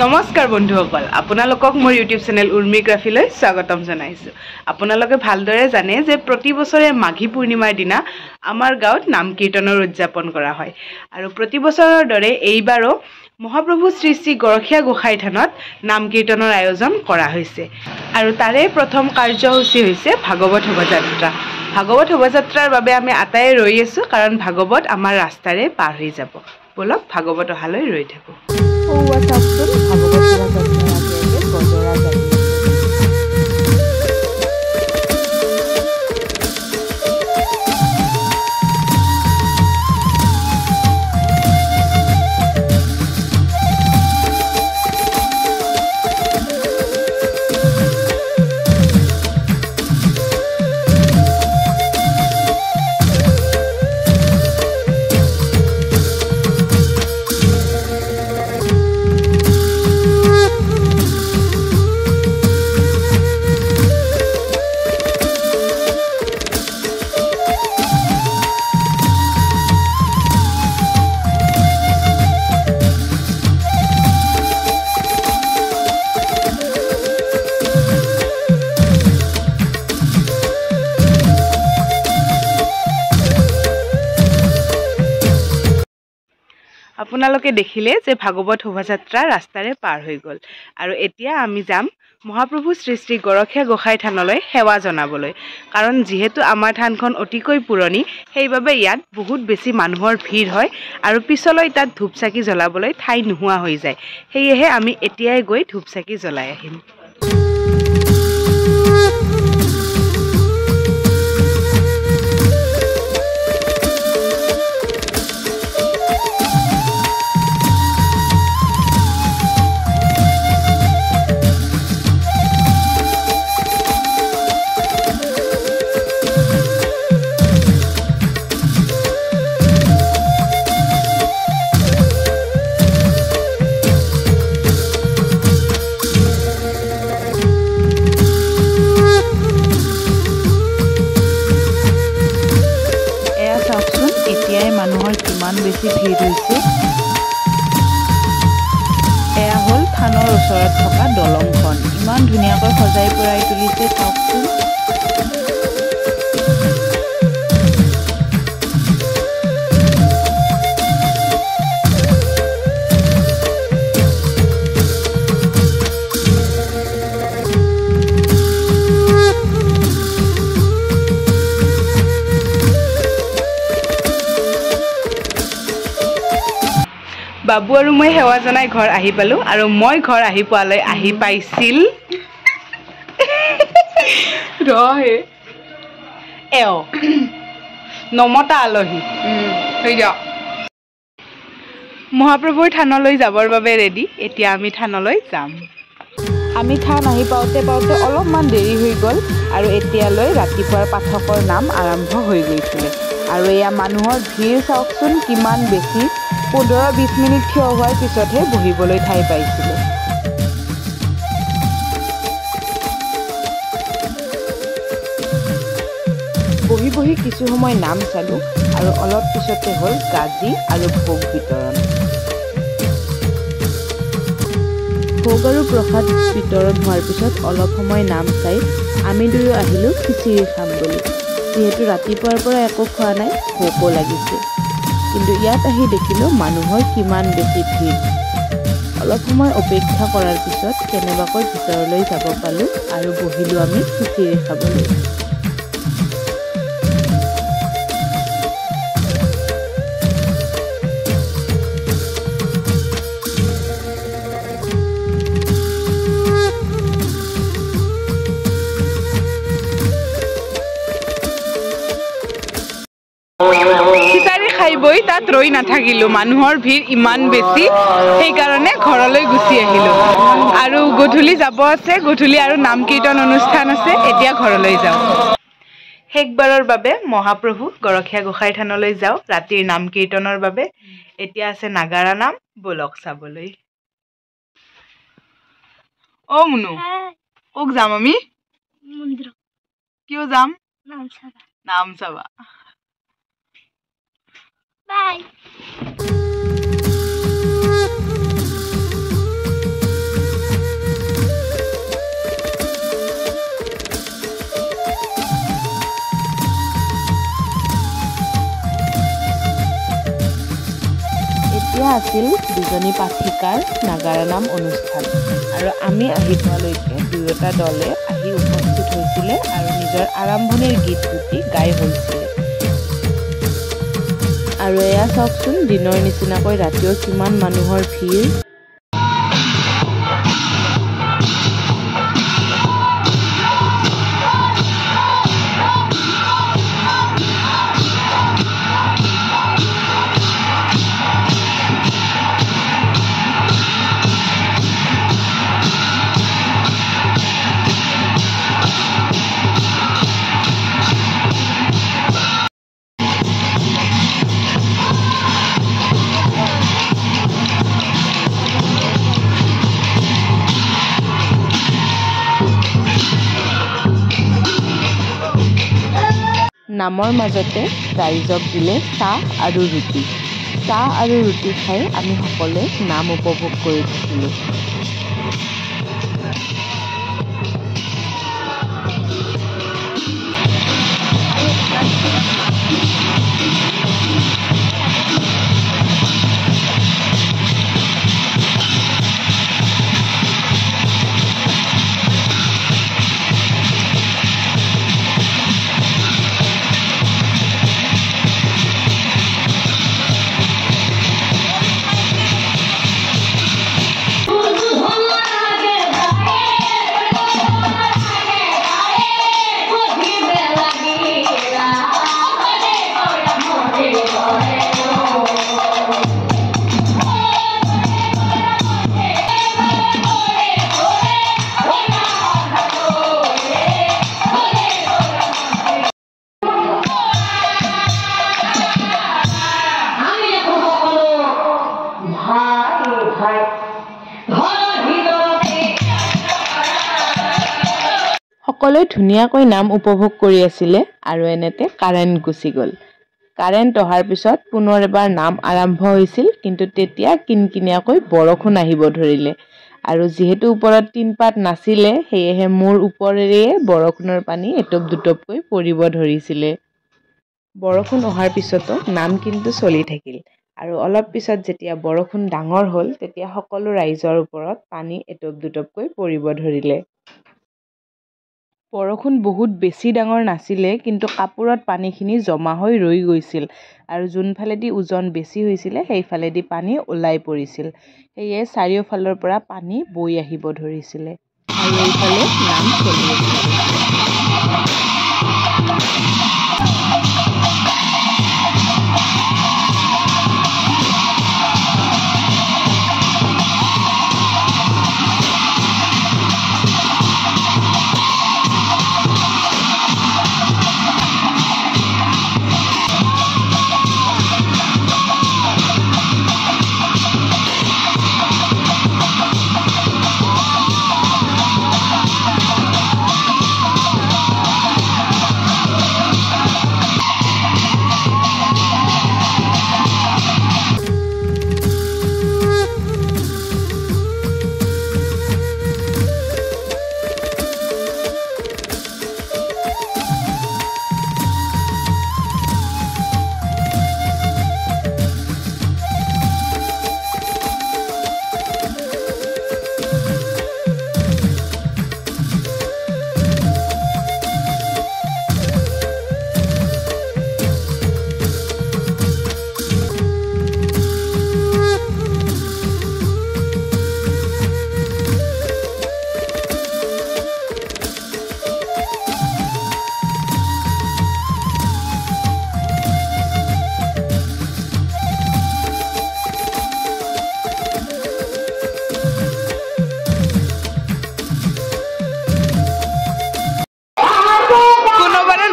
নমস্কাৰ বন্ধুসকল, আপোনালোকক মোৰ ইউটিউব চেনেল উৰ্মিগ্ৰাফীলৈ স্বাগতম জনাইছোঁ। আপোনালোকে ভালদৰে জানে যে প্ৰতি বছৰে মাঘী পূৰ্ণিমাৰ দিনা আমাৰ গাঁৱত নাম কীৰ্তনৰ উদযাপন কৰা হয়। আৰু প্ৰতি বছৰৰ দৰে এইবাৰো মহাপ্ৰভু শ্ৰী শ্ৰী গৰখীয়া গোসাঁই থানত নাম কীৰ্তনৰ আয়োজন কৰা হৈছে। আৰু তাৰে প্ৰথম কাৰ্যসূচী হৈছে ভাগৱত শোভাযাত্ৰা। ভাগৱত শোভাযাত্ৰাৰ বাবে আমি আটায়ে ৰৈ আছোঁ, কাৰণ ভাগৱত আমাৰ ৰাস্তাৰে পাৰ হৈ যাব। বলক ভাগৱত অহালৈ ৰৈ থাকোঁ। চাওকচোন ভাগৱত শোভাযাত্ৰাৰ আগে আগে গজৰা যায়। আপোনালোকে দেখিলে যে ভাগৱত শোভাযাত্ৰা ৰাস্তাৰে পাৰ হৈ গ'ল। আৰু এতিয়া আমি যাম মহাপ্ৰভু শ্ৰী শ্ৰী গৰখীয়া গোসাঁই থানলৈ সেৱা জনাবলৈ। কাৰণ যিহেতু আমাৰ থানখন অতিকৈ পুৰণি, সেইবাবে ইয়াত বহুত বেছি মানুহৰ ভিৰ হয় আৰু পিছলৈ তাত ধূপ চাকি জ্বলাবলৈ ঠাই নোহোৱা হৈ যায়। সেয়েহে আমি এতিয়াই গৈ ধূপ চাকি জ্বলাই আহিম। মানুহৰ কিমান বেছি ভিৰ হৈছে। এয়া হ'ল থানৰ ওচৰত থকা দলংখন। ইমান ধুনীয়াকৈ সজাই পৰাই তুলিছে চাওকচোন। বাবু আৰু মই সেৱা জনাই ঘৰ আহি পালোঁ, আৰু মই ঘৰ আহি পোৱালৈ আহি পাইছিল নমতা আলহী। মহাপ্ৰভুৰ থানলৈ যাবৰ বাবে ৰেডি। এতিয়া আমি থানলৈ যাম। আমি থান আহি পাওঁতে পাওঁতে অলপমান দেৰি হৈ গ'ল, আৰু এতিয়ালৈ ৰাতিপুৱাৰ পাঠকৰ নাম আৰম্ভ হৈ গৈছিলে। আৰু এয়া মানুহৰ ভিৰ চাওকচোন কিমান বেছি। 15-20 মিনিট থিয় হোৱাৰ পিছতহে বহিবলৈ ঠাই পাইছিলোঁ। বহি বহি কিছু সময় নাম চালোঁ, আৰু অলপ পিছতে হ'ল গাজি আৰু ভোগ বিতৰণ। ভোগ আৰু প্ৰসাদ বিতৰণ হোৱাৰ পিছত অলপ সময় নাম চাই আমি দুয়ো আহিলোঁ খিচিৰি খাম বুলি। যিহেতু ৰাতিপুৱাৰ পৰা একো খোৱা নাই, ভোকো লাগিছে। কিন্তু ইয়াত আহি দেখিলোঁ মানুহৰ কিমান বেছি ভিৰ। অলপ সময় অপেক্ষা কৰাৰ পিছত কেনেবাকৈ ভিতৰলৈ যাব পালোঁ, আৰু বহিলোঁ আমি খিচিৰি খাবলৈ। খিচাৰি খাই বৈ তাত ৰৈ নাথাকিলোঁ, মানুহৰ ভিৰ ইমান বেছি, সেইকাৰণে ঘৰলৈ গুচি আহিলোঁ। আৰু গধূলি যাব আছে, গধূলি আৰু নাম কীৰ্তন অনুষ্ঠান আছে। এতিয়া ঘৰলৈ যাওঁ। শেষবাৰৰ বাবে মহাপ্ৰভু গৰখীয়া গোসাঁই থানলৈ যাওঁ ৰাতিৰ নাম কীৰ্তনৰ বাবে। এতিয়া আছে নাগাৰা নাম, বলক চাবলৈ। অ' মুনু, কক যাম আমি? কিয় যাম? নাম চাবা। বাই। আছিল দুজনী পাঠিকাৰ নাগাৰা নাম অনুষ্ঠান আৰু আমি আহি পোৱালৈকে দুয়োটা দলে আহি উপস্থিত হৈছিলে আৰু নিজৰ আৰম্ভণিৰ গীত দুটি গাই হৈছিলে আৰু এয়া চাওকচোন দিনৰ নিচিনাকৈ ৰাতিও কিমান মানুহৰ ভিৰ নামৰ মাজতে ৰাইজক দিলে চাহ আৰু ৰুটি খাই আমি সকলোৱে নাম উপভোগ কৰি থাকিলোঁ সকলোৱে ধুনীয়াকৈ নাম উপভোগ কৰি আছিলে আৰু এনেতে কাৰেণ্ট গুচি গ'ল কাৰেণ্ট অহাৰ পিছত পুনৰ এবাৰ নাম আৰম্ভ হৈছিল কিন্তু তেতিয়া কিনকিনীয়াকৈ বৰষুণ আহিব ধৰিলে আৰু যিহেতু ওপৰত টিনপাত নাছিলে সেয়েহে মোৰ ওপৰেৰে বৰষুণৰ পানী এটপ দুটপকৈ পৰিব ধৰিছিলে বৰষুণ অহাৰ পিছতো নাম কিন্তু চলি থাকিল আৰু অলপ পিছত যেতিয়া বৰষুণ ডাঙৰ হ'ল তেতিয়া সকলো ৰাইজৰ ওপৰত পানী এটপ দুটপকৈ পৰিব ধৰিলে বৰষুণ বহুত বেছি ডাঙৰ নাছিলে কিন্তু কাপোৰত পানীখিনি জমা হৈ ৰৈ গৈছিল আৰু যোনফালেদি ওজন বেছি হৈছিলে সেইফালেদি পানী ওলাই পৰিছিল সেয়ে চাৰিওফালৰ পৰা পানী বৈ আহিব ধৰিছিলে আৰু এইফালে নাম চলি আছিল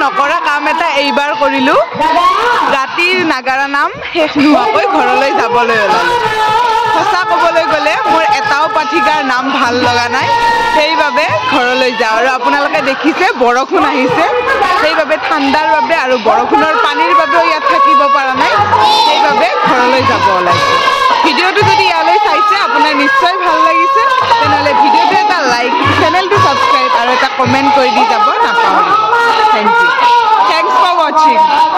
নকৰা কাম এটা এইবাৰ কৰিলো ৰাতিৰ নাগাৰা নাম শেষ নোহোৱাকৈ ঘৰলৈ যাবলৈ ওলালো সঁচা ক'বলৈ গ'লে মোৰ এটাও পাঠিকাৰ নাম ভাল লগা নাই সেইবাবে ঘৰলৈ যাওঁ আৰু আপোনালোকে দেখিছে বৰষুণ আহিছে সেইবাবে ঠাণ্ডাৰ বাবে আৰু বৰষুণৰ পানীৰ বাবেও ইয়াত থাকিব পৰা নাই সেইবাবে ঘৰলৈ যাব ওলাইছো ভিডিঅ'টো যদি ইয়ালৈ চাইছে আপোনাৰ নিশ্চয় ভাল লাগিছে তেনেহ'লে ভিডিঅ'টো এটা লাইক চেনেলটো ছাবস্ক্ৰাইব আৰু এটা কমেণ্ট কৰি দি যাব নাপাহৰিব Thanks for watching.